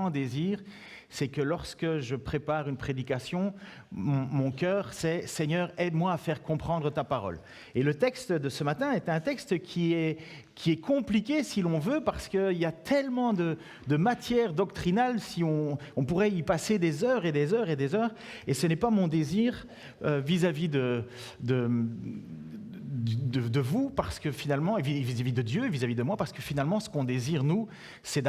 grand désir, c'est que lorsque je prépare une prédication, mon cœur, c'est « Seigneur, aide-moi à faire comprendre ta parole ». Et le texte de ce matin est un texte qui est compliqué, si l'on veut, parce qu'il y a tellement de matière doctrinale, si on pourrait y passer des heures et des heures et des heures. Et ce n'est pas mon désir vis-à-vis de vous, parce que finalement, vis-à-vis de Dieu, vis-à-vis de moi, parce que finalement, ce qu'on désire, nous, c'est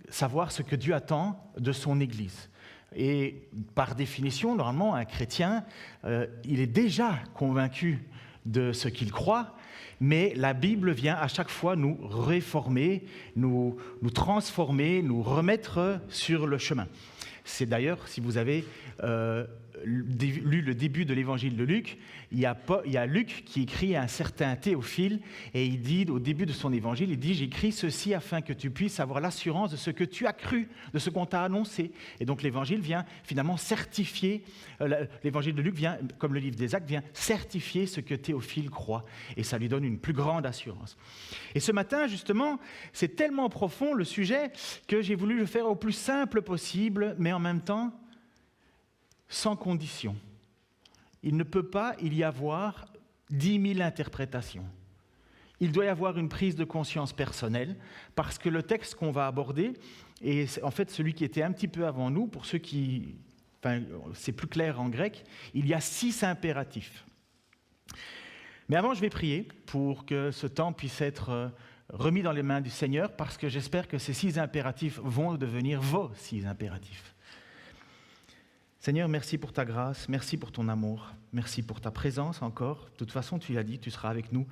savoir ce que Dieu attend de son Église. Et par définition, normalement, un chrétien, il est déjà convaincu de ce qu'il croit, mais la Bible vient à chaque fois nous réformer, nous transformer, nous remettre sur le chemin. C'est d'ailleurs, si vous avez lu le début de l'évangile de Luc, il y a Luc qui écrit à un certain Théophile, et il dit au début de son évangile, il dit « J'écris ceci afin que tu puisses avoir l'assurance de ce que tu as cru, de ce qu'on t'a annoncé ». Et donc l'évangile vient finalement certifier, l'évangile de Luc vient, comme le livre des Actes, vient certifier ce que Théophile croit, et ça lui donne une plus grande assurance. Et ce matin, justement, c'est tellement profond le sujet que j'ai voulu le faire au plus simple possible, mais en même temps, sans condition. Il ne peut pas y avoir 10 000 interprétations. Il doit y avoir une prise de conscience personnelle, parce que le texte qu'on va aborder est en fait celui qui était un petit peu avant nous, pour ceux qui... Enfin, c'est plus clair en grec, il y a 6 impératifs. Mais avant, je vais prier pour que ce temps puisse être remis dans les mains du Seigneur, parce que j'espère que ces 6 impératifs vont devenir vos 6 impératifs. Seigneur, merci pour ta grâce, merci pour ton amour, merci pour ta présence encore. De toute façon, tu l'as dit, tu seras avec nous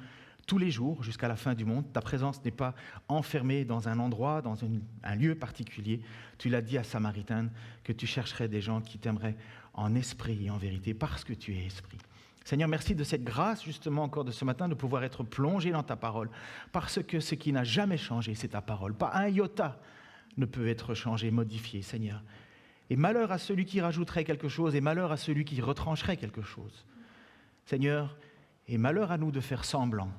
tous les jours jusqu'à la fin du monde. Ta présence n'est pas enfermée dans un endroit, dans un lieu particulier. Tu l'as dit à Samaritaine que tu chercherais des gens qui t'aimeraient en esprit et en vérité, parce que tu es esprit. Seigneur, merci de cette grâce, justement, encore de ce matin, de pouvoir être plongé dans ta parole, parce que ce qui n'a jamais changé, c'est ta parole. Pas un iota ne peut être changé, modifié, Seigneur. Et malheur à celui qui rajouterait quelque chose, et malheur à celui qui retrancherait quelque chose. Seigneur, et malheur à nous de faire semblant.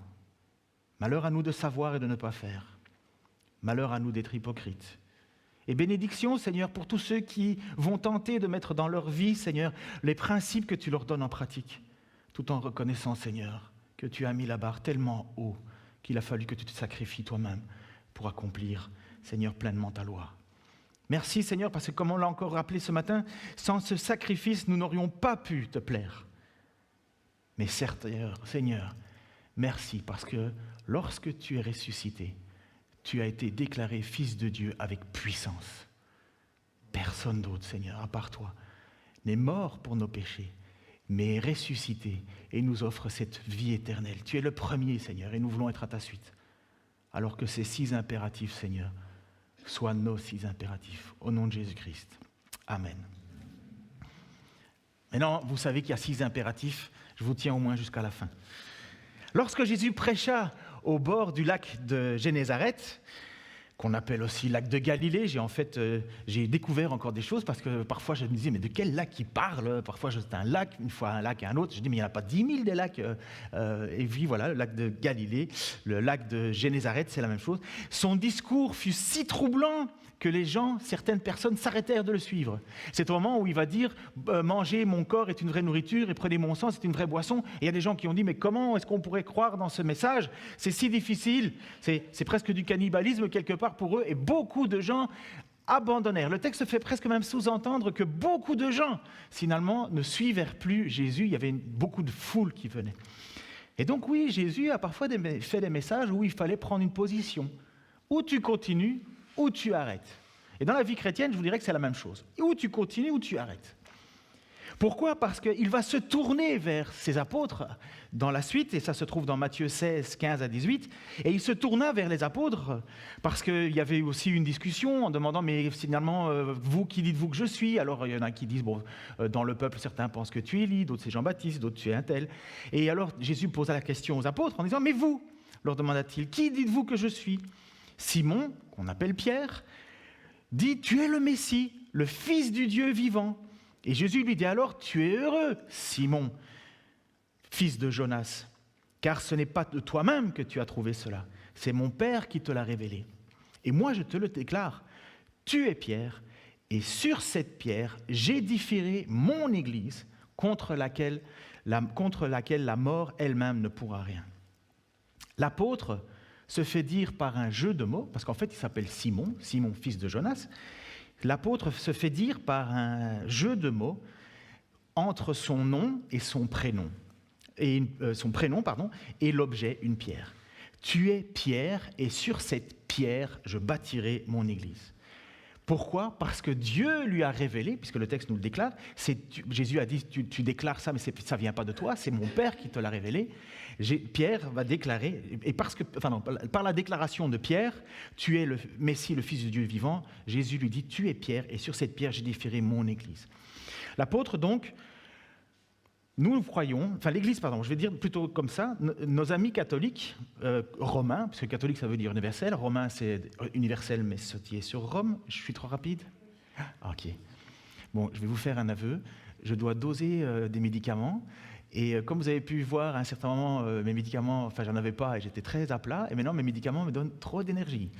Malheur à nous de savoir et de ne pas faire. Malheur à nous d'être hypocrites. Et bénédiction, Seigneur, pour tous ceux qui vont tenter de mettre dans leur vie, Seigneur, les principes que tu leur donnes en pratique, tout en reconnaissant, Seigneur, que tu as mis la barre tellement haut qu'il a fallu que tu te sacrifies toi-même pour accomplir, Seigneur, pleinement ta loi. Merci Seigneur, parce que comme on l'a encore rappelé ce matin, sans ce sacrifice, nous n'aurions pas pu te plaire. Mais certes, Seigneur, merci, parce que lorsque tu es ressuscité, tu as été déclaré Fils de Dieu avec puissance. Personne d'autre, Seigneur, à part toi, n'est mort pour nos péchés, mais est ressuscité et nous offre cette vie éternelle. Tu es le premier, Seigneur, et nous voulons être à ta suite. Alors que ces 6 impératifs, Seigneur, soient nos 6 impératifs, au nom de Jésus-Christ. Amen. Maintenant, vous savez qu'il y a 6 impératifs, je vous tiens au moins jusqu'à la fin. Lorsque Jésus prêcha au bord du lac de Génézareth, qu'on appelle aussi lac de Galilée, j'ai découvert encore des choses, parce que parfois je me disais, mais de quel lac il parle ? Parfois c'était un lac, une fois un lac et un autre, je dis, mais il n'y en a pas 10 000 des lacs. Et puis voilà, le lac de Galilée, le lac de Génézareth, c'est la même chose. Son discours fut si troublant que certaines personnes s'arrêtèrent de le suivre. C'est au moment où il va dire « Mangez, mon corps est une vraie nourriture et prenez mon sang, c'est une vraie boisson ». Et il y a des gens qui ont dit « Mais comment est-ce qu'on pourrait croire dans ce message ? C'est si difficile, c'est presque du cannibalisme quelque part pour eux. » Et beaucoup de gens abandonnèrent. Le texte fait presque même sous-entendre que beaucoup de gens, finalement, ne suivèrent plus Jésus. Il y avait beaucoup de foule qui venait. Et donc oui, Jésus a parfois fait des messages où il fallait prendre une position. Ou tu continues, ou tu arrêtes. Et dans la vie chrétienne, je vous dirais que c'est la même chose. Ou tu continues, ou tu arrêtes. Pourquoi ? Parce qu'il va se tourner vers ses apôtres dans la suite, et ça se trouve dans Matthieu 16, 15 à 18, et il se tourna vers les apôtres parce qu'il y avait aussi une discussion en demandant, mais finalement, vous, qui dites-vous que je suis ? Alors il y en a qui disent, dans le peuple, certains pensent que tu es Élie, d'autres c'est Jean-Baptiste, d'autres tu es un tel. Et alors Jésus posa la question aux apôtres en disant, mais vous, leur demanda-t-il, qui dites-vous que je suis ? Simon, qu'on appelle Pierre, dit, tu es le Messie, le Fils du Dieu vivant. Et Jésus lui dit alors, tu es heureux, Simon, fils de Jonas, car ce n'est pas de toi-même que tu as trouvé cela, c'est mon Père qui te l'a révélé. Et moi je te le déclare, tu es Pierre, et sur cette pierre, j'édifierai mon Église contre laquelle la mort elle-même ne pourra rien. » L'apôtre se fait dire par un jeu de mots, parce qu'en fait il s'appelle Simon, fils de Jonas. L'apôtre se fait dire par un jeu de mots entre son nom et son prénom, et l'objet, une pierre. Tu es Pierre, et sur cette pierre, je bâtirai mon Église. Pourquoi ? Parce que Dieu lui a révélé, puisque le texte nous le déclare, Jésus a dit, tu déclares ça, mais ça ne vient pas de toi, c'est mon Père qui te l'a révélé. Pierre va déclarer, et par la déclaration de Pierre, tu es le Messie, le Fils de Dieu vivant, Jésus lui dit, tu es Pierre, et sur cette pierre, j'édifierai mon Église. L'apôtre donc, nous croyons, l'Église, je vais dire plutôt comme ça, nos amis catholiques, romains, parce que catholique ça veut dire universel, romain c'est universel mais sautillé sur Rome, je suis trop rapide ? Ok. Bon, je vais vous faire un aveu, je dois doser des médicaments, et comme vous avez pu voir à un certain moment, mes médicaments, j'en avais pas et j'étais très à plat, et maintenant mes médicaments me donnent trop d'énergie.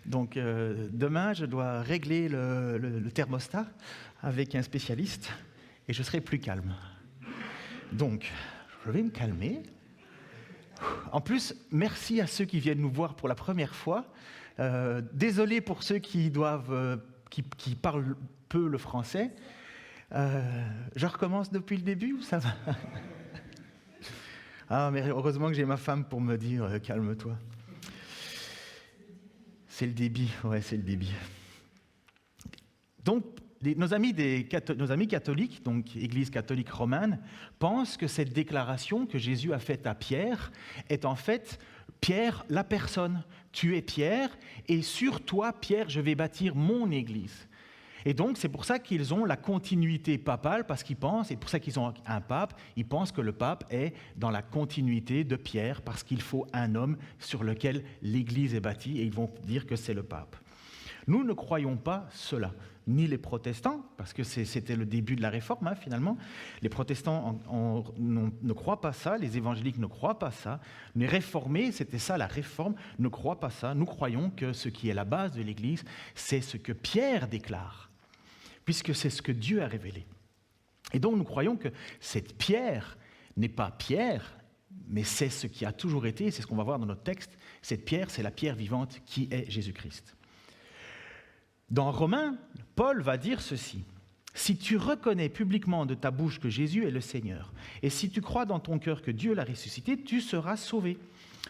Donc demain, je dois régler le thermostat avec un spécialiste, et je serai plus calme. Donc, je vais me calmer. En plus, merci à ceux qui viennent nous voir pour la première fois. Désolé pour ceux qui parlent peu le français. Je recommence depuis le début ou ça va ? Ah, mais heureusement que j'ai ma femme pour me dire calme-toi. C'est le débit, c'est le débit. Donc, nos amis catholiques, donc Église catholique romaine, pensent que cette déclaration que Jésus a faite à Pierre est en fait Pierre, la personne. Tu es Pierre, et sur toi, Pierre, je vais bâtir mon Église. Et donc, c'est pour ça qu'ils ont la continuité papale, parce qu'ils pensent, et pour ça qu'ils ont un pape, ils pensent que le pape est dans la continuité de Pierre, parce qu'il faut un homme sur lequel l'Église est bâtie, et ils vont dire que c'est le pape. Nous ne croyons pas cela, ni les protestants, parce que c'était le début de la réforme, finalement. Les protestants ne croient pas ça, les évangéliques ne croient pas ça, les réformés, c'était ça la réforme, ne croient pas ça. Nous croyons que ce qui est la base de l'Église, c'est ce que Pierre déclare, puisque c'est ce que Dieu a révélé. Et donc nous croyons que cette pierre n'est pas Pierre, mais c'est ce qui a toujours été, c'est ce qu'on va voir dans notre texte. Cette pierre, c'est la pierre vivante qui est Jésus-Christ. Dans Romains, Paul va dire ceci. « Si tu reconnais publiquement de ta bouche que Jésus est le Seigneur, et si tu crois dans ton cœur que Dieu l'a ressuscité, tu seras sauvé.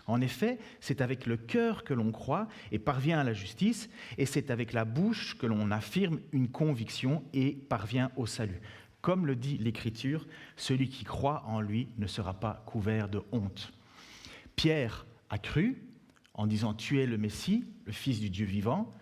En effet, c'est avec le cœur que l'on croit et parvient à la justice, et c'est avec la bouche que l'on affirme une conviction et parvient au salut. Comme le dit l'Écriture, celui qui croit en lui ne sera pas couvert de honte. » Pierre a cru en disant « Tu es le Messie, le Fils du Dieu vivant ».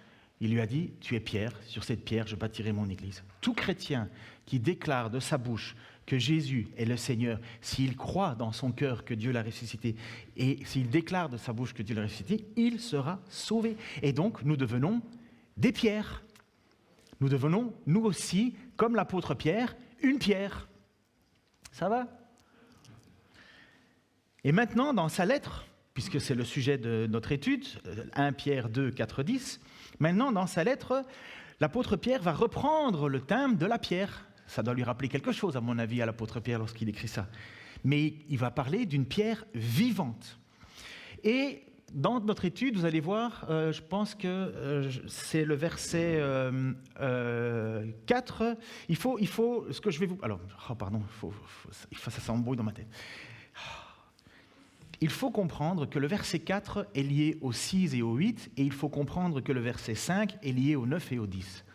Il lui a dit, tu es Pierre, sur cette pierre je bâtirai mon Église. Tout chrétien qui déclare de sa bouche que Jésus est le Seigneur, s'il croit dans son cœur que Dieu l'a ressuscité, et s'il déclare de sa bouche que Dieu l'a ressuscité, il sera sauvé. Et donc nous devenons des pierres. Nous devenons, nous aussi, comme l'apôtre Pierre, une pierre. Ça va ? Et maintenant, dans sa lettre, puisque c'est le sujet de notre étude, 1 Pierre 2, 4, 10, maintenant, dans sa lettre, l'apôtre Pierre va reprendre le thème de la pierre. Ça doit lui rappeler quelque chose, à mon avis, à l'apôtre Pierre lorsqu'il écrit ça. Mais il va parler d'une pierre vivante. Et dans notre étude, vous allez voir, je pense que c'est le verset 4. Il faut, ce que je vais vous... Alors, ça s'embrouille dans ma tête. Il faut comprendre que le verset 4 est lié au 6 et au 8, et il faut comprendre que le verset 5 est lié au 9 et au 10.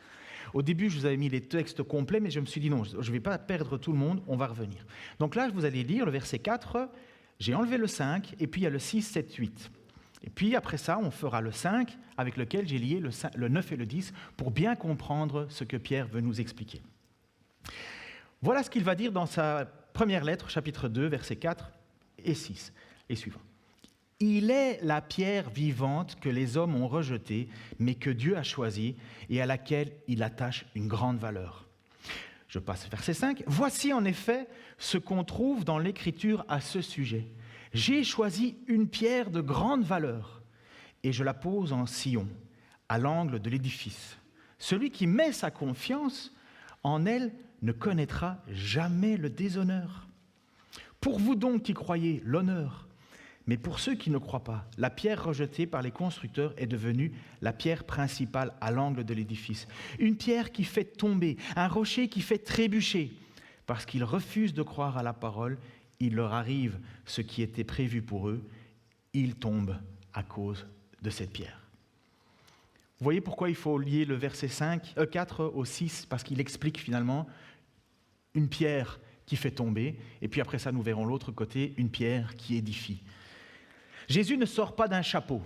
Au début, je vous avais mis les textes complets, mais je me suis dit non, je ne vais pas perdre tout le monde, on va revenir. Donc là, vous allez lire le verset 4, j'ai enlevé le 5, et puis il y a le 6, 7, 8. Et puis après ça, on fera le 5, avec lequel j'ai lié le 9 et le 10, pour bien comprendre ce que Pierre veut nous expliquer. Voilà ce qu'il va dire dans sa première lettre, chapitre 2, versets 4 et 6. Et suivant. Il est la pierre vivante que les hommes ont rejetée, mais que Dieu a choisie et à laquelle il attache une grande valeur. Je passe au verset 5. Voici en effet ce qu'on trouve dans l'Écriture à ce sujet. J'ai choisi une pierre de grande valeur et je la pose en sillon, à l'angle de l'édifice. Celui qui met sa confiance en elle ne connaîtra jamais le déshonneur. Pour vous donc qui croyez, l'honneur. Mais pour ceux qui ne croient pas, la pierre rejetée par les constructeurs est devenue la pierre principale à l'angle de l'édifice. Une pierre qui fait tomber, un rocher qui fait trébucher. Parce qu'ils refusent de croire à la parole, il leur arrive ce qui était prévu pour eux. Ils tombent à cause de cette pierre. Vous voyez pourquoi il faut lier le verset 4 au 6, parce qu'il explique finalement une pierre qui fait tomber, et puis après ça, nous verrons l'autre côté, une pierre qui édifie. Jésus ne sort pas d'un chapeau.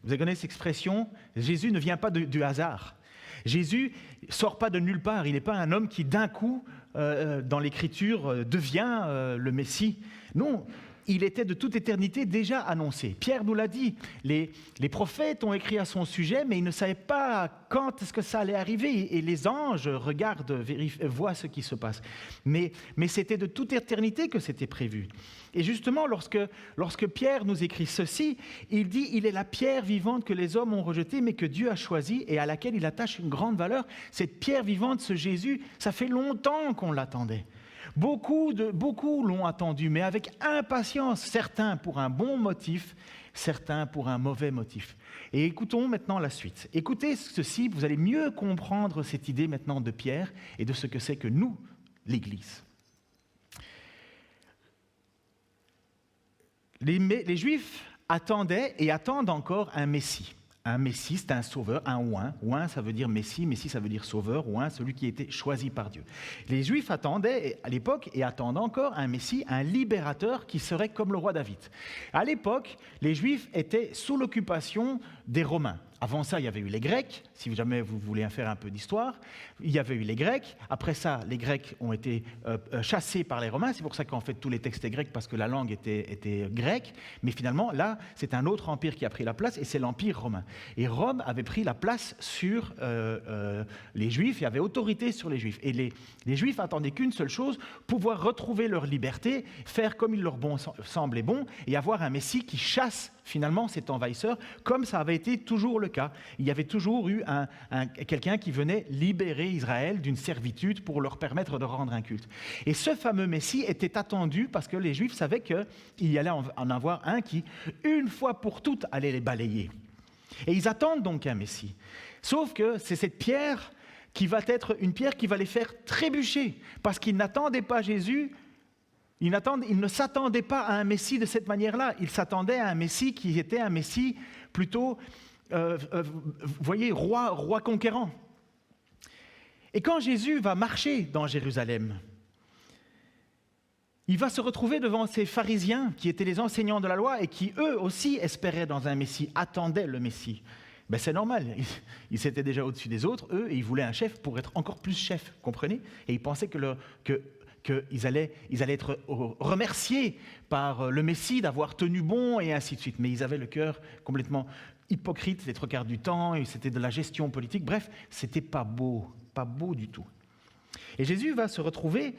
Vous avez connu cette expression, Jésus ne vient pas du hasard. Jésus ne sort pas de nulle part, il n'est pas un homme qui d'un coup, dans l'Écriture, devient le Messie. Non, il était de toute éternité déjà annoncé. Pierre nous l'a dit, les prophètes ont écrit à son sujet, mais ils ne savaient pas quand est-ce que ça allait arriver. Et les anges regardent, voient ce qui se passe. Mais c'était de toute éternité que c'était prévu. Et justement, lorsque Pierre nous écrit ceci, il dit « Il est la pierre vivante que les hommes ont rejetée, mais que Dieu a choisie et à laquelle il attache une grande valeur. » Cette pierre vivante, ce Jésus, ça fait longtemps qu'on l'attendait. Beaucoup l'ont attendu, mais avec impatience, certains pour un bon motif, certains pour un mauvais motif. Et écoutons maintenant la suite. Écoutez ceci, vous allez mieux comprendre cette idée maintenant de Pierre et de ce que c'est que nous, l'Église. Les Juifs attendaient et attendent encore un Messie. Un Messie, c'est un sauveur, un oint. Oint, ça veut dire Messie. Messie, ça veut dire sauveur. Oint, celui qui a été choisi par Dieu. Les Juifs attendaient à l'époque et attendent encore un Messie, un libérateur qui serait comme le roi David. À l'époque, les Juifs étaient sous l'occupation des Romains. Avant ça, il y avait eu les Grecs, si jamais vous voulez faire un peu d'histoire. Il y avait eu les Grecs. Après ça, les Grecs ont été chassés par les Romains. C'est pour ça qu'en fait, tous les textes étaient grecs, parce que la langue était grecque. Mais finalement, là, c'est un autre empire qui a pris la place, et c'est l'Empire romain. Et Rome avait pris la place sur les Juifs, et avait autorité sur les Juifs. Et les Juifs attendaient qu'une seule chose, pouvoir retrouver leur liberté, faire comme il leur semblait bon, et avoir un Messie qui chasse finalement cet envahisseur, comme ça avait été toujours le cas. Il y avait toujours eu quelqu'un qui venait libérer Israël d'une servitude pour leur permettre de rendre un culte. Et ce fameux Messie était attendu parce que les Juifs savaient qu'il y allait en avoir un qui, une fois pour toutes, allait les balayer. Et ils attendent donc un Messie. Sauf que c'est cette pierre qui va être une pierre qui va les faire trébucher, parce qu'ils n'attendaient pas Jésus. Ils ne s'attendaient pas à un Messie de cette manière-là. Ils s'attendaient à un Messie qui était un Messie plutôt, vous voyez, roi conquérant. Et quand Jésus va marcher dans Jérusalem, il va se retrouver devant ces pharisiens qui étaient les enseignants de la loi et qui, eux aussi, espéraient dans un Messie, attendaient le Messie. Ben, c'est normal, ils étaient déjà au-dessus des autres, eux, et ils voulaient un chef pour être encore plus chef, comprenez ? Et ils pensaient qu'ils allaient être remerciés par le Messie d'avoir tenu bon et ainsi de suite. Mais ils avaient le cœur complètement hypocrite les trois quarts du temps, et c'était de la gestion politique. Bref, c'était pas beau du tout. Et Jésus va se retrouver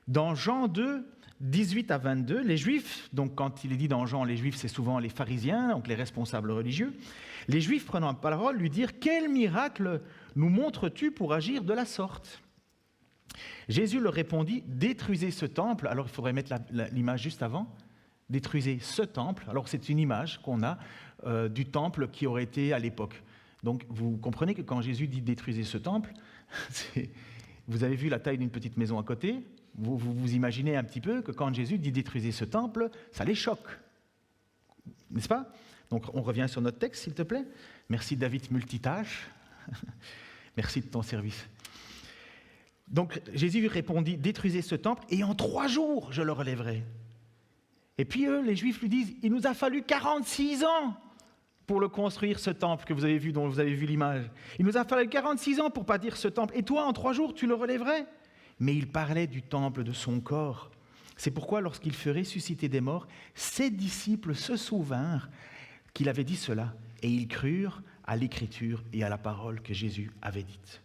dans Jean 2, 18 à 22. Les Juifs, donc quand il est dit dans Jean, les Juifs, c'est souvent les pharisiens, donc les responsables religieux. Les Juifs prenant la parole lui dirent « Quel miracle nous montres-tu pour agir de la sorte ?» Jésus leur répondit « Détruisez ce temple ». Alors il faudrait mettre l'image juste avant. « Détruisez ce temple ». Alors c'est une image qu'on a du temple qui aurait été à l'époque. Donc vous comprenez que quand Jésus dit « Détruisez ce temple », vous avez vu la taille d'une petite maison à côté. Vous imaginez un petit peu que quand Jésus dit « Détruisez ce temple », ça les choque. N'est-ce pas ? Donc on revient sur notre texte, s'il te plaît. Merci David multitâche. Merci de ton service. Donc Jésus répondit, détruisez ce temple et en 3 jours je le relèverai. Et puis eux, les Juifs lui disent, il nous a fallu 46 ans pour le construire, ce temple que vous avez vu, dont vous avez vu l'image. Il nous a fallu 46 ans pour bâtir ce temple. Et toi, en 3 jours, tu le relèverais ? Mais il parlait du temple de son corps. C'est pourquoi, lorsqu'il fut ressuscité des morts, ses disciples se souvinrent qu'il avait dit cela. Et ils crurent à l'écriture et à la parole que Jésus avait dite.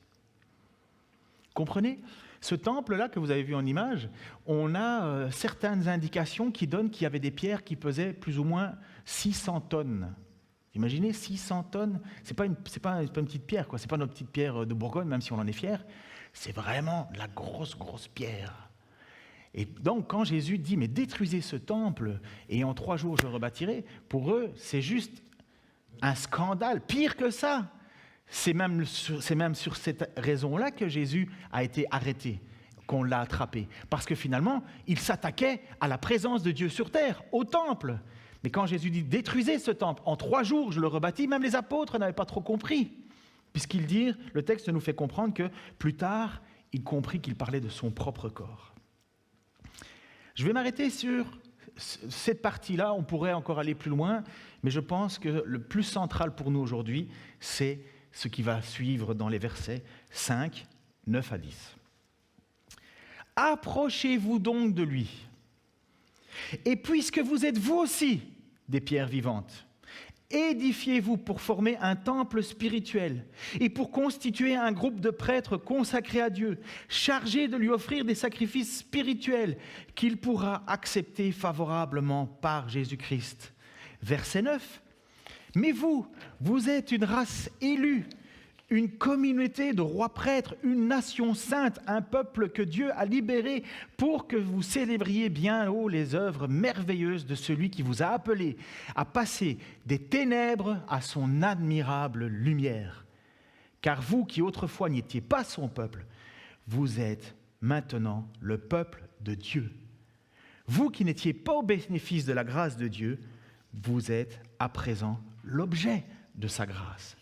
Comprenez ? Ce temple-là que vous avez vu en image, on a certaines indications qui donnent qu'il y avait des pierres qui pesaient plus ou moins 600 tonnes. Imaginez 600 tonnes, c'est pas une petite pierre, quoi. C'est pas notre petite pierre de Bourgogne, même si on en est fier. C'est vraiment de la grosse pierre. Et donc, quand Jésus dit, mais détruisez ce temple, et en 3 jours je le rebâtirai, pour eux, c'est juste un scandale. Pire que ça, c'est même sur cette raison-là que Jésus a été arrêté, qu'on l'a attrapé. Parce que finalement, il s'attaquait à la présence de Dieu sur terre, au temple. Mais quand Jésus dit, détruisez ce temple, en 3 jours je le rebâtis, même les apôtres n'avaient pas trop compris. Puisqu'il dit, le texte nous fait comprendre que plus tard, il comprit qu'il parlait de son propre corps. Je vais m'arrêter sur cette partie-là, on pourrait encore aller plus loin, mais je pense que le plus central pour nous aujourd'hui, c'est ce qui va suivre dans les versets 5, 9 à 10. Approchez-vous donc de lui, et puisque vous êtes vous aussi des pierres vivantes, édifiez-vous pour former un temple spirituel et pour constituer un groupe de prêtres consacrés à Dieu, chargés de lui offrir des sacrifices spirituels qu'il pourra accepter favorablement par Jésus-Christ. Verset 9. Mais vous êtes une race élue, une communauté de rois prêtres, une nation sainte, un peuple que Dieu a libéré pour que vous célébriez bien haut les œuvres merveilleuses de celui qui vous a appelé à passer des ténèbres à son admirable lumière. Car vous qui autrefois n'étiez pas son peuple, vous êtes maintenant le peuple de Dieu. Vous qui n'étiez pas au bénéfice de la grâce de Dieu, vous êtes à présent l'objet de sa grâce.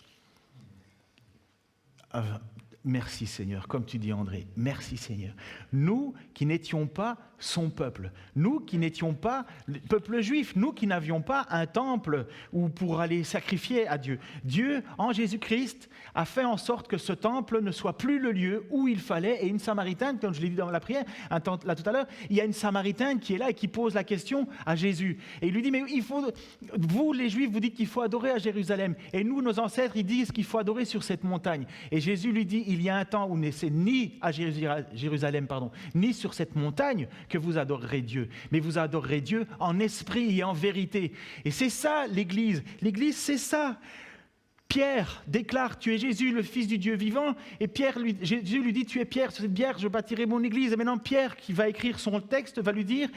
Merci Seigneur, comme tu dis André, merci Seigneur. Nous qui n'étions pas son peuple, nous qui n'étions pas le peuple juif, nous qui n'avions pas un temple où pour aller sacrifier à Dieu. Dieu, en Jésus-Christ, a fait en sorte que ce temple ne soit plus le lieu où il fallait. Et une Samaritaine, comme je l'ai dit dans la prière, là tout à l'heure, il y a une Samaritaine qui est là et qui pose la question à Jésus. Et il lui dit, mais vous les Juifs, vous dites qu'il faut adorer à Jérusalem. Et nous, nos ancêtres, ils disent qu'il faut adorer sur cette montagne. Et Jésus lui dit, il y a un temps où c'est ni à Jérusalem, ni sur cette montagne que vous adorerez Dieu, mais vous adorerez Dieu en esprit et en vérité. Et c'est ça l'Église. L'Église, c'est ça. Pierre déclare, tu es Jésus, le Fils du Dieu vivant, et Jésus lui dit, tu es Pierre, sur cette pierre, je bâtirai mon Église. Et maintenant, Pierre, qui va écrire son texte, va lui dire,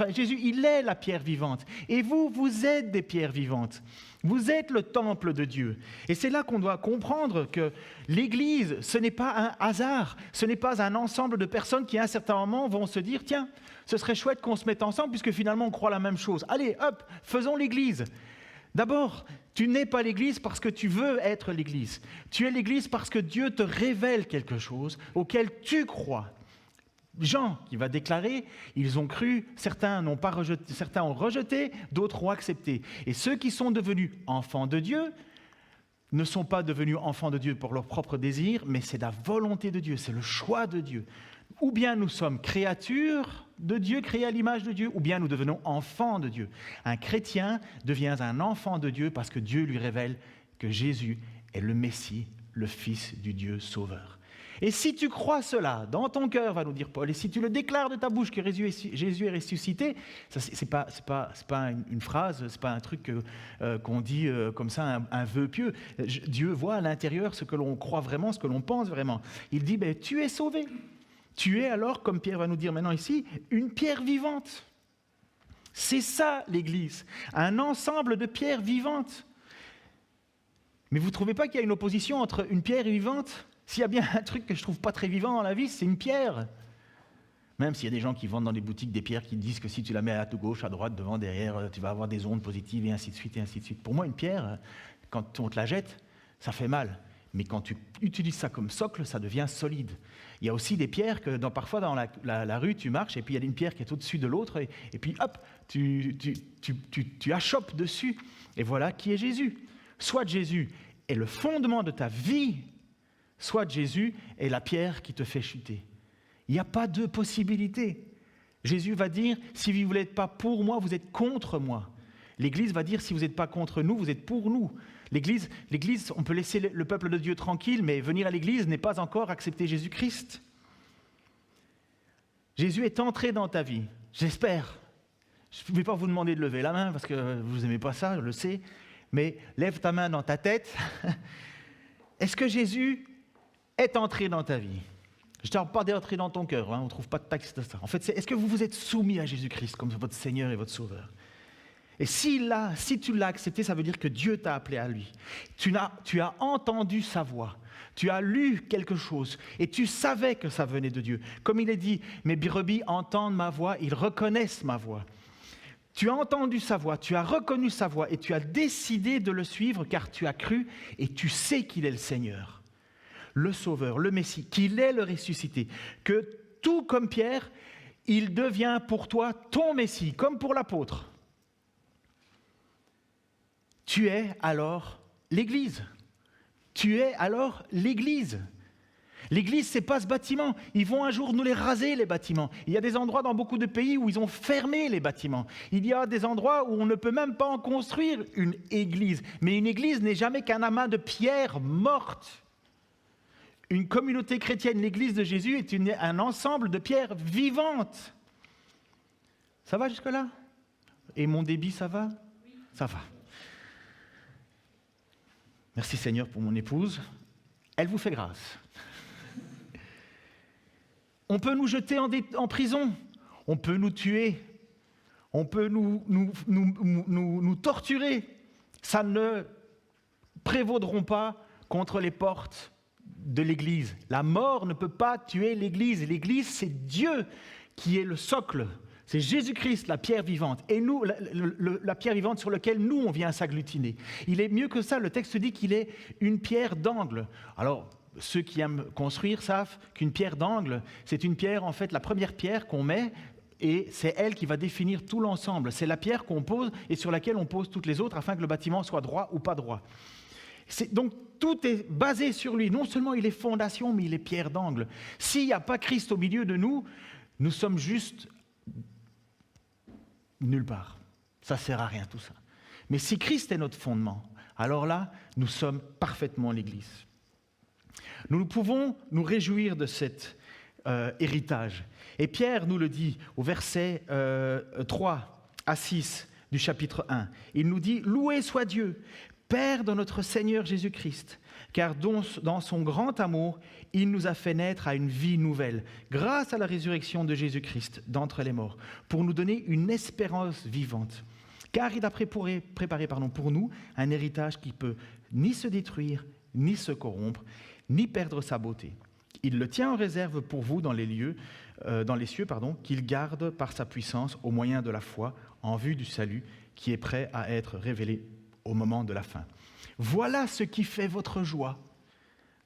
Jésus, il est la pierre vivante, et vous êtes des pierres vivantes. Vous êtes le temple de Dieu. Et c'est là qu'on doit comprendre que l'Église, ce n'est pas un hasard, ce n'est pas un ensemble de personnes qui à un certain moment vont se dire, tiens, ce serait chouette qu'on se mette ensemble puisque finalement on croit la même chose. Allez, hop, faisons l'Église. D'abord, tu n'es pas l'Église parce que tu veux être l'Église. Tu es l'Église parce que Dieu te révèle quelque chose auquel tu crois. Jean qui va déclarer, ils ont cru, certains n'ont pas rejeté, certains ont rejeté, d'autres ont accepté. Et ceux qui sont devenus enfants de Dieu ne sont pas devenus enfants de Dieu pour leur propre désir, mais c'est la volonté de Dieu, c'est le choix de Dieu. Ou bien nous sommes créatures de Dieu, créées à l'image de Dieu, ou bien nous devenons enfants de Dieu. Un chrétien devient un enfant de Dieu parce que Dieu lui révèle que Jésus est le Messie, le Fils du Dieu sauveur. Et si tu crois cela dans ton cœur, va nous dire Paul, et si tu le déclares de ta bouche que Jésus est ressuscité, ça c'est pas une phrase, c'est pas un truc qu'on dit comme ça, un vœu pieux. Dieu voit à l'intérieur ce que l'on croit vraiment, ce que l'on pense vraiment. Il dit, tu es sauvé. Tu es alors, comme Pierre va nous dire maintenant ici, une pierre vivante. C'est ça l'Église, un ensemble de pierres vivantes. Mais vous ne trouvez pas qu'il y a une opposition entre une pierre vivante ? S'il y a bien un truc que je ne trouve pas très vivant dans la vie, c'est une pierre. Même s'il y a des gens qui vendent dans des boutiques des pierres qui disent que si tu la mets à gauche, à droite, devant, derrière, tu vas avoir des ondes positives et ainsi de suite, et ainsi de suite. Pour moi, une pierre, quand on te la jette, ça fait mal. Mais quand tu utilises ça comme socle, ça devient solide. Il y a aussi des pierres que parfois dans la rue, tu marches et puis il y a une pierre qui est au-dessus de l'autre et puis hop, tu achoppes dessus. Et voilà qui est Jésus. Soit Jésus est le fondement de ta vie, soit Jésus est la pierre qui te fait chuter. Il n'y a pas deux possibilités. Jésus va dire, si vous n'êtes pas pour moi, vous êtes contre moi. L'Église va dire, si vous n'êtes pas contre nous, vous êtes pour nous. L'Église, on peut laisser le peuple de Dieu tranquille, mais venir à l'Église n'est pas encore accepter Jésus-Christ. Jésus est entré dans ta vie, j'espère. Je ne vais pas vous demander de lever la main, parce que vous n'aimez pas ça, je le sais. mais lève ta main dans ta tête. Est-ce que Jésus est entré dans ta vie? Je ne parle pas d'entrer dans ton cœur, on ne trouve pas de texte de ça. En fait, est-ce que vous vous êtes soumis à Jésus-Christ comme votre Seigneur et votre Sauveur? Et si tu l'as accepté, ça veut dire que Dieu t'a appelé à lui. Tu as entendu sa voix, tu as lu quelque chose et tu savais que ça venait de Dieu. Comme il est dit, mes brebis entendent ma voix, ils reconnaissent ma voix. Tu as entendu sa voix, tu as reconnu sa voix et tu as décidé de le suivre car tu as cru et tu sais qu'il est le Seigneur, le Sauveur, le Messie, qu'il est le ressuscité, que tout comme Pierre, il devient pour toi ton Messie, comme pour l'apôtre. Tu es alors l'Église. Tu es alors l'Église. L'Église, ce n'est pas ce bâtiment. Ils vont un jour nous les raser, les bâtiments. Il y a des endroits dans beaucoup de pays où ils ont fermé les bâtiments. Il y a des endroits où on ne peut même pas en construire une église. Mais une église n'est jamais qu'un amas de pierres mortes. Une communauté chrétienne, l'Église de Jésus, est un ensemble de pierres vivantes. Ça va jusque-là? Et mon débit, ça va? Oui. Ça va. Merci Seigneur pour mon épouse. Elle vous fait grâce. On peut nous jeter en prison. On peut nous tuer. On peut nous torturer. Ça ne prévaudront pas contre les portes de l'Église. La mort ne peut pas tuer l'Église. L'Église, c'est Dieu qui est le socle. C'est Jésus-Christ, la pierre vivante, et nous, la pierre vivante sur laquelle nous, on vient s'agglutiner. Il est mieux que ça, le texte dit qu'il est une pierre d'angle. Alors, ceux qui aiment construire savent qu'une pierre d'angle, c'est une pierre, en fait, la première pierre qu'on met, et c'est elle qui va définir tout l'ensemble. C'est la pierre qu'on pose et sur laquelle on pose toutes les autres afin que le bâtiment soit droit ou pas droit. Donc, tout est basé sur lui. Non seulement il est fondation, mais il est pierre d'angle. S'il n'y a pas Christ au milieu de nous, nous sommes juste nulle part. Ça ne sert à rien tout ça. Mais si Christ est notre fondement, alors là, nous sommes parfaitement l'Église. Nous pouvons nous réjouir de cet héritage. Et Pierre nous le dit au verset 3 à 6 du chapitre 1. Il nous dit « Loué soit Dieu, Père de notre Seigneur Jésus-Christ, car dans son grand amour, il nous a fait naître à une vie nouvelle, grâce à la résurrection de Jésus-Christ d'entre les morts, pour nous donner une espérance vivante. Car il a préparé pour nous un héritage qui ne peut ni se détruire, ni se corrompre, ni perdre sa beauté. Il le tient en réserve pour vous dans les cieux, qu'il garde par sa puissance au moyen de la foi, en vue du salut qui est prêt à être révélé au moment de la fin. Voilà ce qui fait votre joie,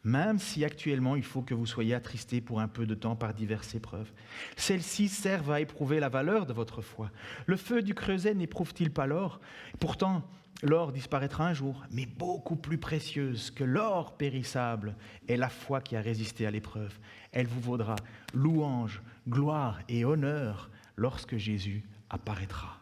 même si actuellement il faut que vous soyez attristés pour un peu de temps par diverses épreuves. Celles-ci servent à éprouver la valeur de votre foi. Le feu du creuset n'éprouve-t-il pas l'or? Pourtant, l'or disparaîtra un jour, mais beaucoup plus précieuse que l'or périssable est la foi qui a résisté à l'épreuve. Elle vous vaudra louange, gloire et honneur lorsque Jésus apparaîtra.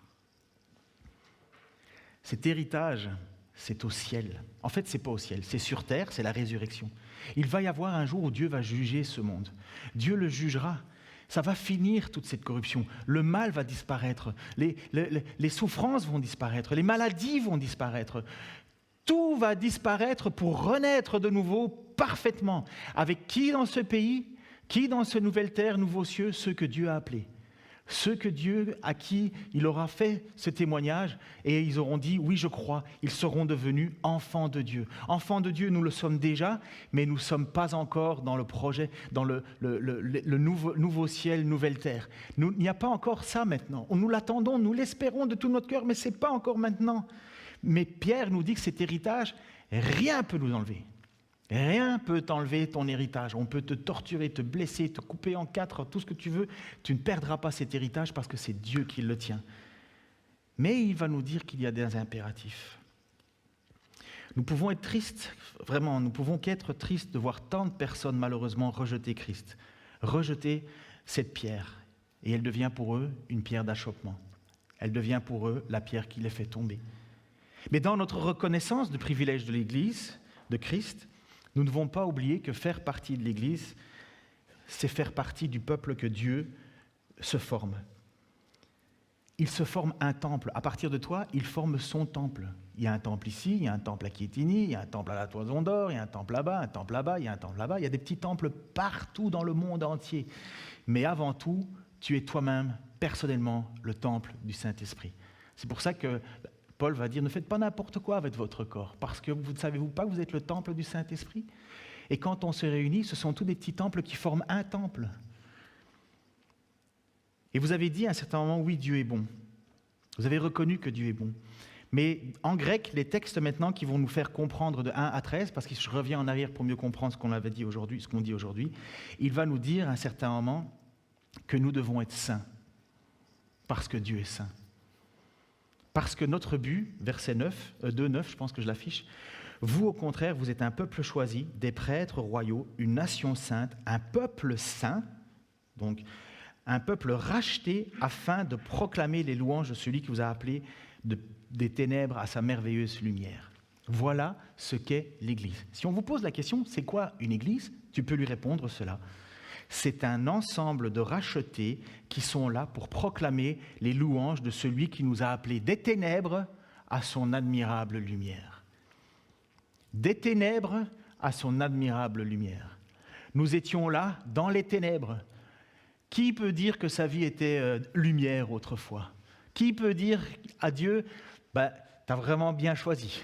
Cet héritage, c'est au ciel. En fait, ce n'est pas au ciel, c'est sur terre, c'est la résurrection. Il va y avoir un jour où Dieu va juger ce monde. Dieu le jugera. Ça va finir toute cette corruption. Le mal va disparaître. Les souffrances vont disparaître. Les maladies vont disparaître. Tout va disparaître pour renaître de nouveau parfaitement. Avec qui dans ce pays? Qui dans ce nouvelle terre, nouveaux cieux? Ceux que Dieu a appelés. Ceux que Dieu, à qui il aura fait ce témoignage, et ils auront dit, oui, je crois, ils seront devenus enfants de Dieu. Enfants de Dieu, nous le sommes déjà, mais nous ne sommes pas encore dans le projet, dans le nouveau ciel, nouvelle terre. Il n'y a pas encore ça maintenant. Nous l'attendons, nous l'espérons de tout notre cœur, mais ce n'est pas encore maintenant. Mais Pierre nous dit que cet héritage, rien ne peut nous enlever. Rien ne peut t'enlever ton héritage. On peut te torturer, te blesser, te couper en quatre, tout ce que tu veux. Tu ne perdras pas cet héritage parce que c'est Dieu qui le tient. Mais il va nous dire qu'il y a des impératifs. Nous pouvons être tristes, vraiment, nous pouvons qu'être tristes de voir tant de personnes malheureusement rejeter Christ, rejeter cette pierre. Et elle devient pour eux une pierre d'achoppement. Elle devient pour eux la pierre qui les fait tomber. Mais dans notre reconnaissance du privilège de l'Église, de Christ, nous ne devons pas oublier que faire partie de l'Église, c'est faire partie du peuple que Dieu se forme. il se forme un temple. À partir de toi, il forme son temple. Il y a un temple ici, il y a un temple à Kiétini, il y a un temple à la Toison d'Or, il y a un temple là-bas, un temple là-bas, il y a un temple là-bas. Il y a des petits temples partout dans le monde entier. Mais avant tout, tu es toi-même, personnellement, le temple du Saint-Esprit. C'est pour ça que Paul va dire, ne faites pas n'importe quoi avec votre corps, parce que vous ne savez-vous pas que vous êtes le temple du Saint-Esprit? Et quand on se réunit, ce sont tous des petits temples qui forment un temple. Et vous avez dit à un certain moment, oui, Dieu est bon. Vous avez reconnu que Dieu est bon. Mais en grec, les textes maintenant qui vont nous faire comprendre de 1 à 13, parce que je reviens en arrière pour mieux comprendre ce qu'on avait dit aujourd'hui, ce qu'on dit aujourd'hui, il va nous dire à un certain moment que nous devons être saints, parce que Dieu est saint. Parce que notre but, verset 9, 2, 9, je pense que je l'affiche, vous au contraire, vous êtes un peuple choisi, des prêtres royaux, une nation sainte, un peuple saint, donc un peuple racheté afin de proclamer les louanges de celui qui vous a appelé des ténèbres à sa merveilleuse lumière. Voilà ce qu'est l'Église. Si on vous pose la question, c'est quoi une Église? Tu peux lui répondre cela. C'est un ensemble de rachetés qui sont là pour proclamer les louanges de celui qui nous a appelés des ténèbres à son admirable lumière. Des ténèbres à son admirable lumière. Nous étions là dans les ténèbres. Qui peut dire que sa vie était lumière autrefois? Qui peut dire à Dieu, t'as vraiment bien choisi?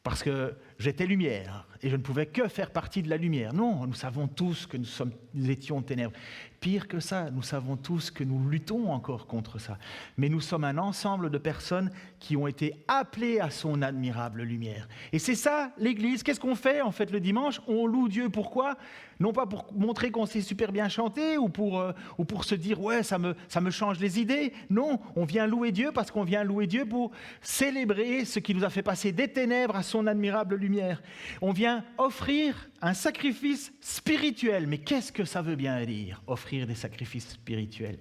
Parce que j'étais lumière et je ne pouvais que faire partie de la lumière. Non, nous savons tous que nous étions ténèbres. Pire que ça, nous savons tous que nous luttons encore contre ça. Mais nous sommes un ensemble de personnes qui ont été appelées à son admirable lumière. Et c'est ça, l'Église. Qu'est-ce qu'on fait en fait le dimanche? On loue Dieu. Pourquoi? Non pas pour montrer qu'on sait super bien chanter ou pour se dire « ouais, ça me change les idées ». Non, on vient louer Dieu parce qu'on vient louer Dieu pour célébrer ce qui nous a fait passer des ténèbres à son admirable lumière. On vient offrir un sacrifice spirituel. Mais qu'est-ce que ça veut bien dire, offrir des sacrifices spirituels?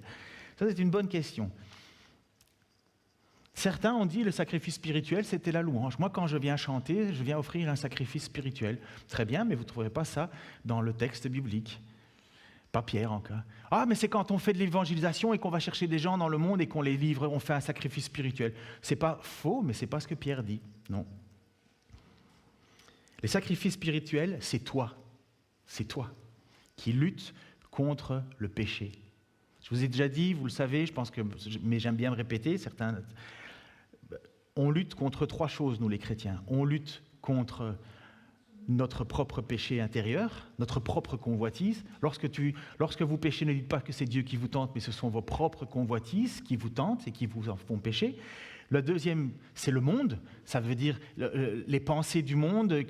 Ça, c'est une bonne question. Certains ont dit le sacrifice spirituel, c'était la louange. Moi, quand je viens chanter, je viens offrir un sacrifice spirituel. Très bien, mais vous ne trouverez pas ça dans le texte biblique. Pas Pierre encore. Ah, mais c'est quand on fait de l'évangélisation et qu'on va chercher des gens dans le monde et qu'on les livre, on fait un sacrifice spirituel. C'est pas faux, mais c'est pas ce que Pierre dit. Non. Les sacrifices spirituels, c'est toi qui luttes contre le péché. Je vous ai déjà dit, vous le savez, mais j'aime bien le répéter, on lutte contre 3 choses, nous les chrétiens. On lutte contre notre propre péché intérieur, notre propre convoitise. Lorsque vous péchez, ne dites pas que c'est Dieu qui vous tente, mais ce sont vos propres convoitises qui vous tentent et qui vous en font pécher. Le deuxième, c'est le monde, ça veut dire les pensées du monde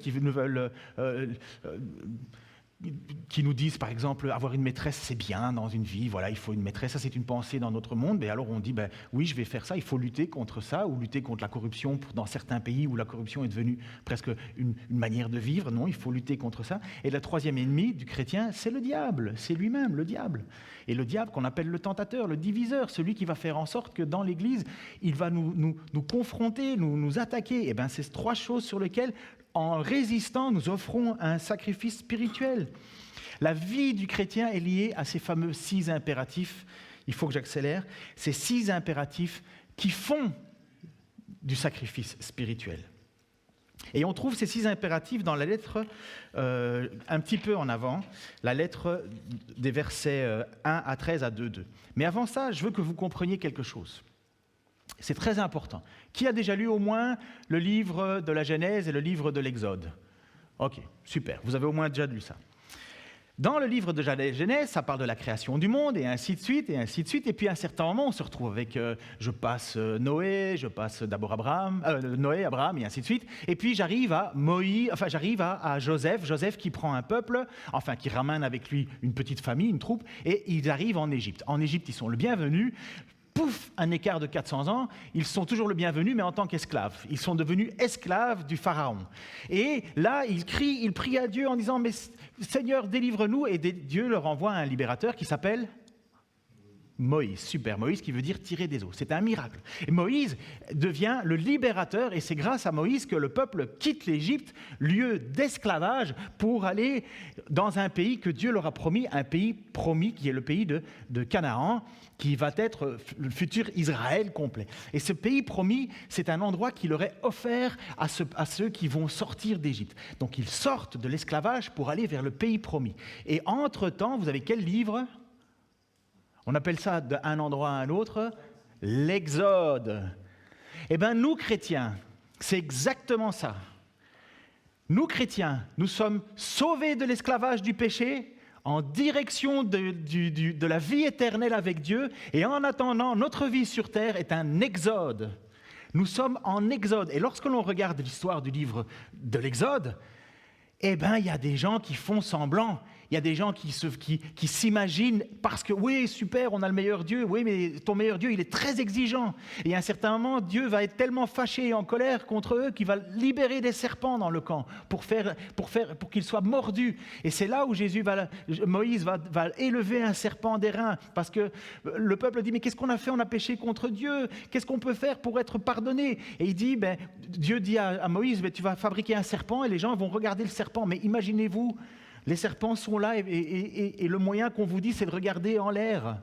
qui nous disent, par exemple, avoir une maîtresse, c'est bien dans une vie, voilà, il faut une maîtresse, ça c'est une pensée dans notre monde, mais alors on dit, oui, je vais faire ça, il faut lutter contre ça, ou lutter contre la corruption dans certains pays où la corruption est devenue presque une manière de vivre, non, il faut lutter contre ça. Et le troisième ennemi du chrétien, c'est le diable, c'est lui-même, le diable. Et le diable qu'on appelle le tentateur, le diviseur, celui qui va faire en sorte que dans l'Église, il va nous confronter, nous attaquer. Et bien, c'est 3 choses sur lesquelles, en résistant, nous offrons un sacrifice spirituel. La vie du chrétien est liée à ces fameux 6 impératifs. Il faut que j'accélère. Ces 6 impératifs qui font du sacrifice spirituel. Et on trouve ces 6 impératifs dans la lettre, un petit peu en avant, la lettre des versets 1 à 13 à 2.2. Mais avant ça, je veux que vous compreniez quelque chose. C'est très important. Qui a déjà lu au moins le livre de la Genèse et le livre de l'Exode? Ok, super, vous avez au moins déjà lu ça. Dans le livre de Genèse, ça parle de la création du monde, et ainsi de suite, et ainsi de suite. Et puis à un certain moment, on se retrouve avec, je passe Noé, je passe d'abord Noé, Abraham, et ainsi de suite. Et puis j'arrive à à Joseph qui prend un peuple, qui ramène avec lui une petite famille, une troupe, et ils arrivent en Égypte. En Égypte, ils sont le bienvenu. Pouf, un écart de 400 ans, ils sont toujours le bienvenu, mais en tant qu'esclaves. Ils sont devenus esclaves du Pharaon. Et là, ils prient à Dieu en disant « Mais Seigneur, délivre-nous » et Dieu leur envoie un libérateur qui s'appelle Moïse, super, Moïse qui veut dire tirer des eaux. C'est un miracle. Et Moïse devient le libérateur et c'est grâce à Moïse que le peuple quitte l'Égypte, lieu d'esclavage, pour aller dans un pays que Dieu leur a promis, un pays promis qui est le pays de Canaan, qui va être le futur Israël complet. Et ce pays promis, c'est un endroit qui leur est offert à ceux qui vont sortir d'Égypte. Donc ils sortent de l'esclavage pour aller vers le pays promis. Et entre-temps, vous avez quel livre ? On appelle ça d'un endroit à un autre l'Exode. Eh bien, nous, chrétiens, c'est exactement ça. Nous, chrétiens, nous sommes sauvés de l'esclavage du péché en direction de la vie éternelle avec Dieu. Et en attendant, notre vie sur terre est un exode. Nous sommes en exode. Et lorsque l'on regarde l'histoire du livre de l'Exode, eh bien, il y a des gens qui font semblant. Il y a des gens qui s'imaginent, parce que oui, super, on a le meilleur Dieu, oui, mais ton meilleur Dieu, il est très exigeant. Et à un certain moment, Dieu va être tellement fâché et en colère contre eux qu'il va libérer des serpents dans le camp pour qu'ils soient mordus. Et c'est là où Moïse va élever un serpent d'airain, parce que le peuple dit, mais qu'est-ce qu'on a fait ? On a péché contre Dieu. Qu'est-ce qu'on peut faire pour être pardonné ? Et il dit, Dieu dit à Moïse, tu vas fabriquer un serpent et les gens vont regarder le serpent. Mais imaginez-vous, les serpents sont là et le moyen qu'on vous dit, c'est de regarder en l'air.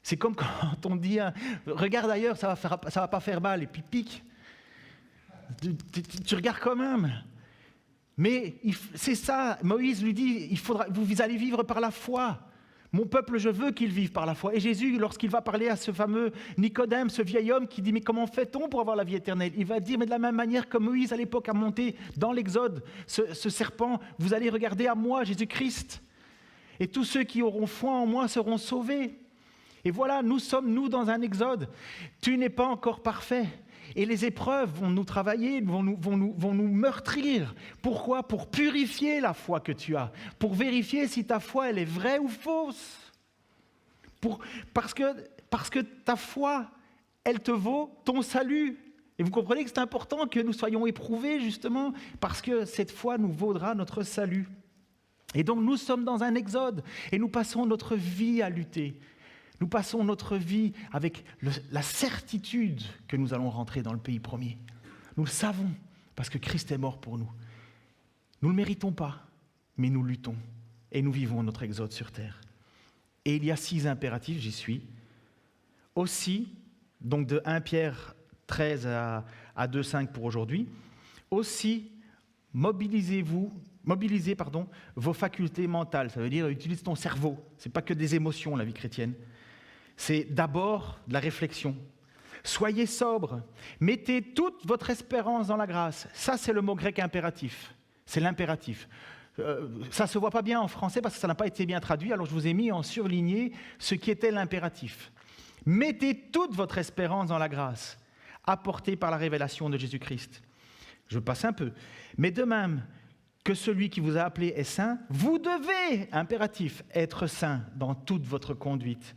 C'est comme quand on dit « Regarde ailleurs, ça va pas faire mal » et puis pique. Tu regardes quand même. Mais c'est ça, Moïse lui dit « Vous allez vivre par la foi ». Mon peuple, je veux qu'il vive par la foi. Et Jésus, lorsqu'il va parler à ce fameux Nicodème, ce vieil homme qui dit « Mais comment fait-on pour avoir la vie éternelle ?» Il va dire « Mais de la même manière que Moïse à l'époque a monté dans l'Exode ce serpent, vous allez regarder à moi, Jésus-Christ. Et tous ceux qui auront foi en moi seront sauvés. » Et voilà, nous sommes, dans un Exode. Tu n'es pas encore parfait. Et les épreuves vont nous travailler, vont nous meurtrir. Pourquoi ? Pour purifier la foi que tu as, pour vérifier si ta foi elle est vraie ou fausse. Parce que ta foi, elle te vaut ton salut. Et vous comprenez que c'est important que nous soyons éprouvés justement parce que cette foi nous vaudra notre salut. Et donc nous sommes dans un exode et nous passons notre vie à lutter. Nous passons notre vie avec la certitude que nous allons rentrer dans le pays promis. Nous le savons, parce que Christ est mort pour nous. Nous ne le méritons pas, mais nous luttons. Et nous vivons notre exode sur terre. Et il y a 6 impératifs, j'y suis. Aussi, donc de 1 Pierre 13 à 2,5 pour aujourd'hui, aussi mobilisez vos facultés mentales. Ça veut dire utilise ton cerveau. Ce n'est pas que des émotions, la vie chrétienne. C'est d'abord de la réflexion. Soyez sobres, mettez toute votre espérance dans la grâce. Ça, c'est le mot grec impératif. C'est l'impératif. Ça ne se voit pas bien en français parce que ça n'a pas été bien traduit, alors je vous ai mis en surligné ce qui était l'impératif. Mettez toute votre espérance dans la grâce, apportée par la révélation de Jésus-Christ. Je passe un peu. Mais de même que celui qui vous a appelé est saint, vous devez, impératif, être saint dans toute votre conduite.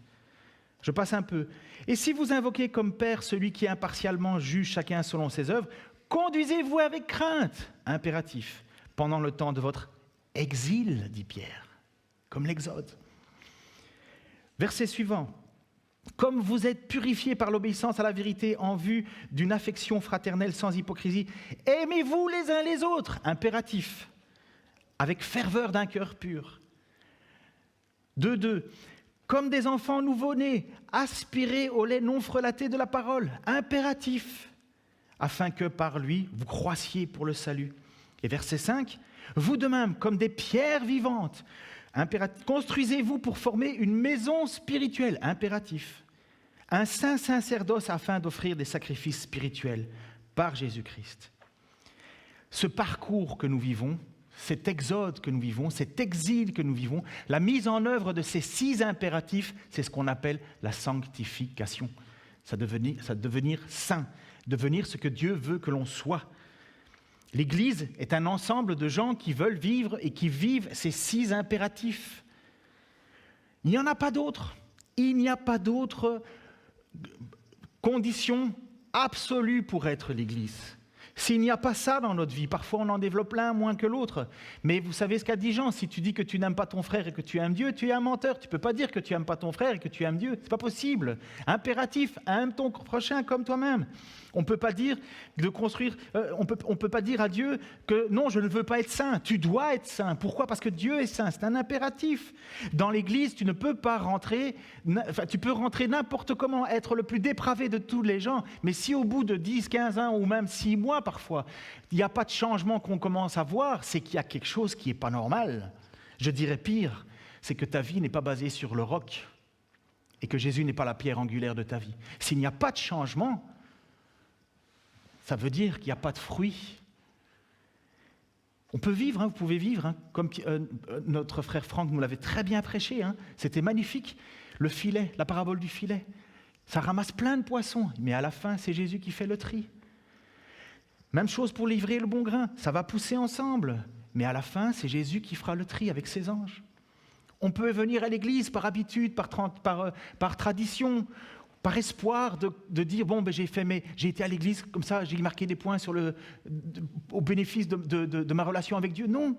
Je passe un peu. Et si vous invoquez comme Père celui qui impartialement juge chacun selon ses œuvres, conduisez-vous avec crainte, impératif, pendant le temps de votre exil, dit Pierre, comme l'Exode. Verset suivant. Comme vous êtes purifiés par l'obéissance à la vérité en vue d'une affection fraternelle sans hypocrisie, aimez-vous les uns les autres, impératif, avec ferveur d'un cœur pur. 2.2. Comme des enfants nouveau-nés, aspirez au lait non frelaté de la parole, impératif, afin que par lui, vous croissiez pour le salut. Et verset 5, vous de même, comme des pierres vivantes, construisez-vous pour former une maison spirituelle, impératif, un saint sacerdoce afin d'offrir des sacrifices spirituels par Jésus-Christ. Ce parcours que nous vivons, cet exode que nous vivons, cet exil que nous vivons, la mise en œuvre de ces 6 impératifs, c'est ce qu'on appelle la sanctification. Ça devenir saint, devenir ce que Dieu veut que l'on soit. L'Église est un ensemble de gens qui veulent vivre et qui vivent ces 6 impératifs. Il n'y en a pas d'autres. Il n'y a pas d'autres conditions absolues pour être l'Église. S'il n'y a pas ça dans notre vie, parfois on en développe l'un moins que l'autre. Mais vous savez ce qu'a dit Jean, si tu dis que tu n'aimes pas ton frère et que tu aimes Dieu, tu es un menteur. Tu ne peux pas dire que tu n'aimes pas ton frère et que tu aimes Dieu. Ce n'est pas possible. Impératif, aime ton prochain comme toi-même. On ne peut pas dire de construire, on peut pas dire à Dieu que non, je ne veux pas être saint. Tu dois être saint. Pourquoi ? Parce que Dieu est saint. C'est un impératif. Dans l'Église, tu ne peux pas rentrer, tu peux rentrer n'importe comment, être le plus dépravé de tous les gens. Mais si au bout de 10, 15 ans ou même 6 mois parfois, il n'y a pas de changement qu'on commence à voir, c'est qu'il y a quelque chose qui n'est pas normal. Je dirais pire, c'est que ta vie n'est pas basée sur le roc et que Jésus n'est pas la pierre angulaire de ta vie. S'il n'y a pas de changement, ça veut dire qu'il n'y a pas de fruits. On peut vivre, vous pouvez vivre, comme notre frère Franck nous l'avait très bien prêché. C'était magnifique, le filet, la parabole du filet. Ça ramasse plein de poissons, mais à la fin, c'est Jésus qui fait le tri. Même chose pour livrer le bon grain, ça va pousser ensemble, mais à la fin, c'est Jésus qui fera le tri avec ses anges. On peut venir à l'église par habitude, par tradition, par espoir de dire, bon, j'ai été à l'église, comme ça, j'ai marqué des points au bénéfice de ma relation avec Dieu. Non.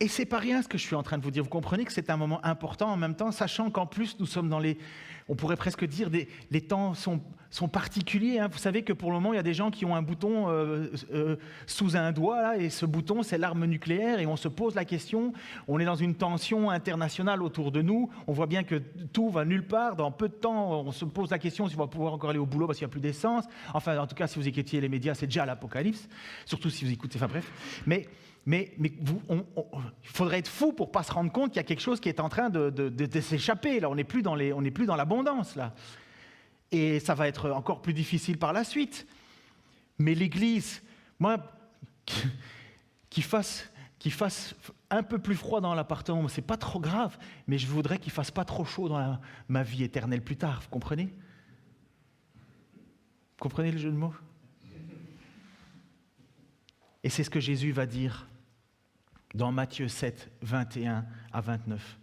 Et c'est pas rien ce que je suis en train de vous dire. Vous comprenez que c'est un moment important en même temps, sachant qu'en plus, nous sommes on pourrait presque dire, les temps sont particuliers. Vous savez que pour le moment, il y a des gens qui ont un bouton sous un doigt, là, et ce bouton, c'est l'arme nucléaire, et on se pose la question, on est dans une tension internationale autour de nous, on voit bien que tout va nulle part, dans peu de temps, on se pose la question si on va pouvoir encore aller au boulot parce qu'il n'y a plus d'essence. Enfin, en tout cas, si vous écoutez les médias, c'est déjà l'apocalypse, surtout si vous écoutez, enfin bref. Mais il faudrait être fou pour ne pas se rendre compte qu'il y a quelque chose qui est en train de s'échapper. Là, on n'est plus dans l'abondance, là. Et ça va être encore plus difficile par la suite. Mais l'Église, moi, qu'il fasse un peu plus froid dans l'appartement, c'est pas trop grave, mais je voudrais qu'il fasse pas trop chaud dans ma vie éternelle plus tard. Vous comprenez ? Vous comprenez le jeu de mots ? Et c'est ce que Jésus va dire dans Matthieu 7, 21 à 29.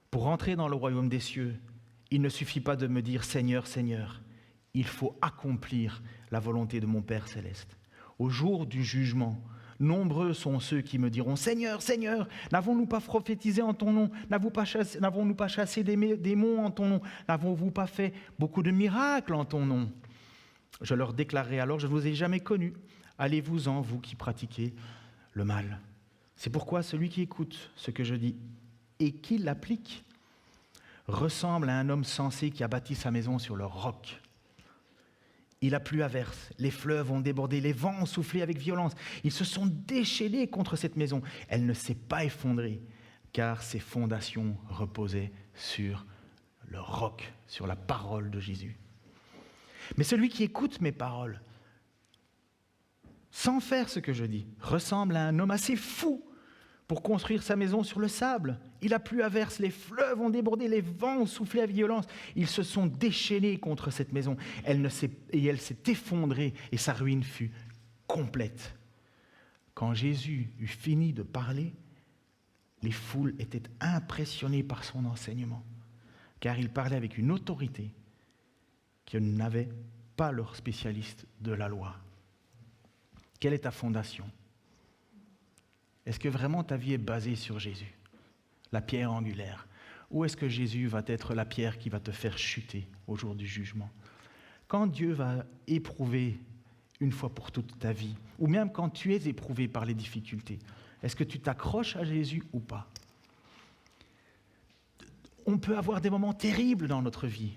Pour entrer dans le royaume des cieux, il ne suffit pas de me dire « Seigneur, Seigneur », il faut accomplir la volonté de mon Père céleste. Au jour du jugement, nombreux sont ceux qui me diront « Seigneur, Seigneur, n'avons-nous pas prophétisé en ton nom ? N'avons-nous pas chassé des démons en ton nom ? N'avons-nous pas fait beaucoup de miracles en ton nom ?» Je leur déclarerai alors « Je ne vous ai jamais connus. Allez-vous-en, vous qui pratiquez le mal. » C'est pourquoi celui qui écoute ce que je dis et qui l'applique ressemble à un homme sensé qui a bâti sa maison sur le roc. Il a plu à verse, les fleuves ont débordé, les vents ont soufflé avec violence. Ils se sont déchaînés contre cette maison. Elle ne s'est pas effondrée, car ses fondations reposaient sur le roc, sur la parole de Jésus. Mais celui qui écoute mes paroles, sans faire ce que je dis, ressemble à un homme assez fou pour construire sa maison sur le sable. Il a plu à verse, les fleuves ont débordé, les vents ont soufflé à violence. Ils se sont déchaînés contre cette maison. Elle s'est effondrée et sa ruine fut complète. Quand Jésus eut fini de parler, les foules étaient impressionnées par son enseignement, car il parlait avec une autorité que n'avaient pas leurs spécialistes de la loi. Quelle est ta fondation ? Est-ce que vraiment ta vie est basée sur Jésus, la pierre angulaire ? Ou est-ce que Jésus va être la pierre qui va te faire chuter au jour du jugement ? Quand Dieu va éprouver une fois pour toute ta vie, ou même quand tu es éprouvé par les difficultés, est-ce que tu t'accroches à Jésus ou pas ? On peut avoir des moments terribles dans notre vie.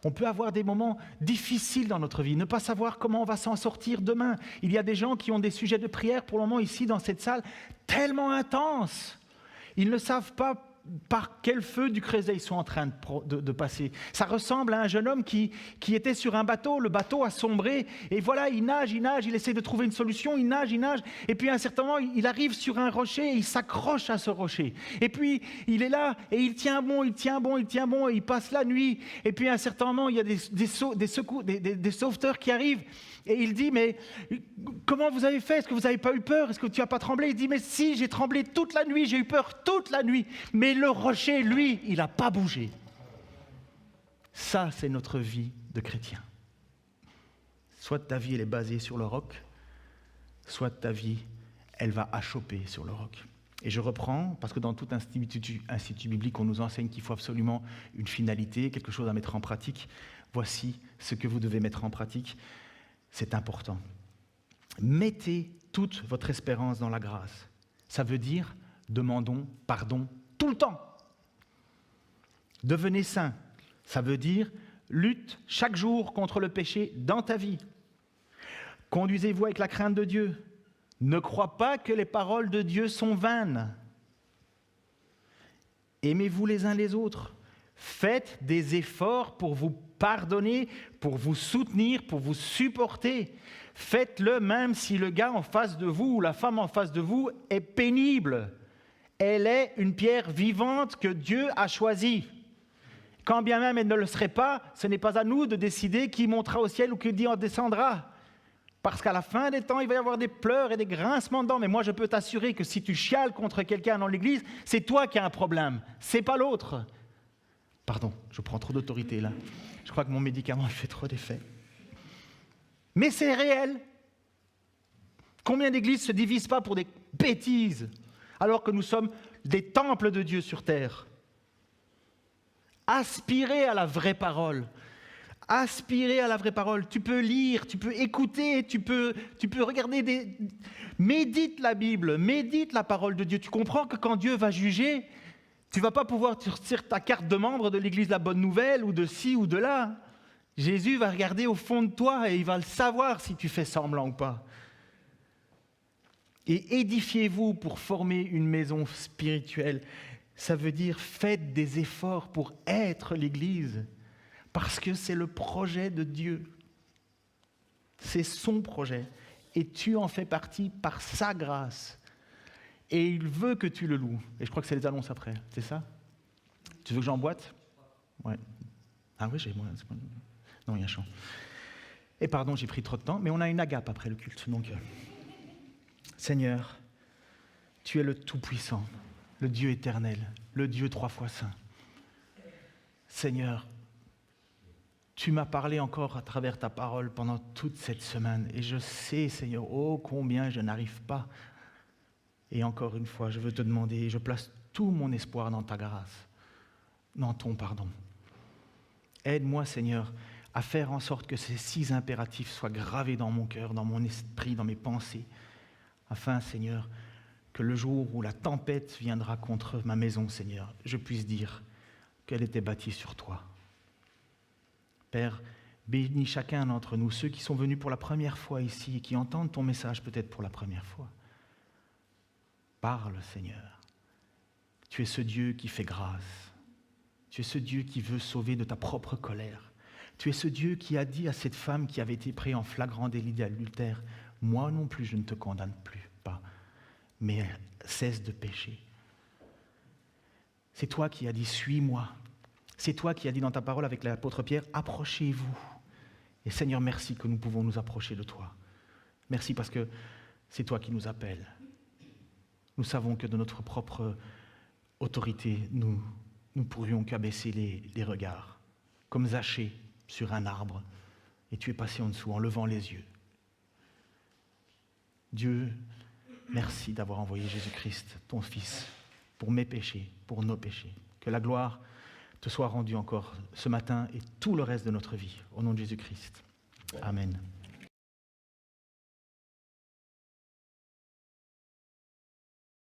On peut avoir des moments difficiles dans notre vie, ne pas savoir comment on va s'en sortir demain. Il y a des gens qui ont des sujets de prière pour le moment ici dans cette salle tellement intenses. Ils ne savent pas par quel feu du Créteil ils sont en train de passer. Ça ressemble à un jeune homme qui était sur un bateau, le bateau a sombré, et voilà, il nage, il essaie de trouver une solution, il nage, et puis à un certain moment, il arrive sur un rocher, et il s'accroche à ce rocher. Et puis, il est là, et il tient bon, et il passe la nuit, et puis à un certain moment, il y a des sauveteurs qui arrivent, et il dit, mais comment vous avez fait ? Est-ce que vous n'avez pas eu peur ? Est-ce que tu n'as pas tremblé ? Il dit, mais si, j'ai tremblé toute la nuit, j'ai eu peur toute la nuit. Mais le rocher, lui, il n'a pas bougé. Ça, c'est notre vie de chrétien. Soit ta vie, elle est basée sur le roc, soit ta vie, elle va achoper sur le roc. Et je reprends, parce que dans tout institut biblique, on nous enseigne qu'il faut absolument une finalité, quelque chose à mettre en pratique. Voici ce que vous devez mettre en pratique. C'est important. Mettez toute votre espérance dans la grâce. Ça veut dire, demandons pardon tout le temps. Devenez saints. Ça veut dire, lutte chaque jour contre le péché dans ta vie. Conduisez-vous avec la crainte de Dieu. Ne crois pas que les paroles de Dieu sont vaines. Aimez-vous les uns les autres. Faites des efforts pour vous pardonner, pour vous soutenir, pour vous supporter. Faites-le même si le gars en face de vous ou la femme en face de vous est pénible. Elle est une pierre vivante que Dieu a choisie. Quand bien même elle ne le serait pas, ce n'est pas à nous de décider qui montera au ciel ou qui en descendra. Parce qu'à la fin des temps, il va y avoir des pleurs et des grincements de dents. Mais moi, je peux t'assurer que si tu chiales contre quelqu'un dans l'église, c'est toi qui as un problème, c'est pas l'autre. Pardon, je prends trop d'autorité là. Je crois que mon médicament fait trop d'effet. Mais c'est réel. Combien d'églises ne se divisent pas pour des bêtises, alors que nous sommes des temples de Dieu sur terre? Aspirez à la vraie parole. Aspirez à la vraie parole. Tu peux lire, tu peux écouter, tu peux regarder Médite la Bible, médite la parole de Dieu. Tu comprends que quand Dieu va juger, tu ne vas pas pouvoir sortir ta carte de membre de l'Église de la Bonne Nouvelle ou de ci ou de là. Jésus va regarder au fond de toi et il va le savoir si tu fais semblant ou pas. Et édifiez-vous pour former une maison spirituelle. Ça veut dire faites des efforts pour être l'Église. Parce que c'est le projet de Dieu. C'est son projet. Et tu en fais partie par sa grâce. Et il veut que tu le loues. Et je crois que c'est les annonces après. C'est ça? Tu veux que j'emboîte? Ouais. Ah oui, j'ai... Non, il y a un chant. Et pardon, j'ai pris trop de temps, mais on a une agape après le culte. Donc, Seigneur, tu es le Tout-Puissant, le Dieu éternel, le Dieu 3 fois saint. Seigneur, tu m'as parlé encore à travers ta parole pendant toute cette semaine. Et je sais, Seigneur, oh combien je n'arrive pas. Et encore une fois, je veux te demander, je place tout mon espoir dans ta grâce, dans ton pardon. Aide-moi, Seigneur, à faire en sorte que ces 6 impératifs soient gravés dans mon cœur, dans mon esprit, dans mes pensées, afin, Seigneur, que le jour où la tempête viendra contre ma maison, Seigneur, je puisse dire qu'elle était bâtie sur toi. Père, bénis chacun d'entre nous, ceux qui sont venus pour la première fois ici et qui entendent ton message peut-être pour la première fois. Parle, Seigneur. Tu es ce Dieu qui fait grâce. Tu es ce Dieu qui veut sauver de ta propre colère. Tu es ce Dieu qui a dit à cette femme qui avait été prise en flagrant délit d'adultère, « Moi non plus, je ne te condamne plus, pas, mais cesse de pécher. » C'est toi qui as dit « Suis-moi ». C'est toi qui as dit dans ta parole avec l'apôtre Pierre, « Approchez-vous ». Et Seigneur, merci que nous pouvons nous approcher de toi. Merci parce que c'est toi qui nous appelles. Nous savons que de notre propre autorité, nous pourrions qu'abaisser les regards, comme Zachée sur un arbre, et tu es passé en dessous en levant les yeux. Dieu, merci d'avoir envoyé Jésus-Christ, ton Fils, pour mes péchés, pour nos péchés. Que la gloire te soit rendue encore ce matin et tout le reste de notre vie. Au nom de Jésus-Christ. Amen.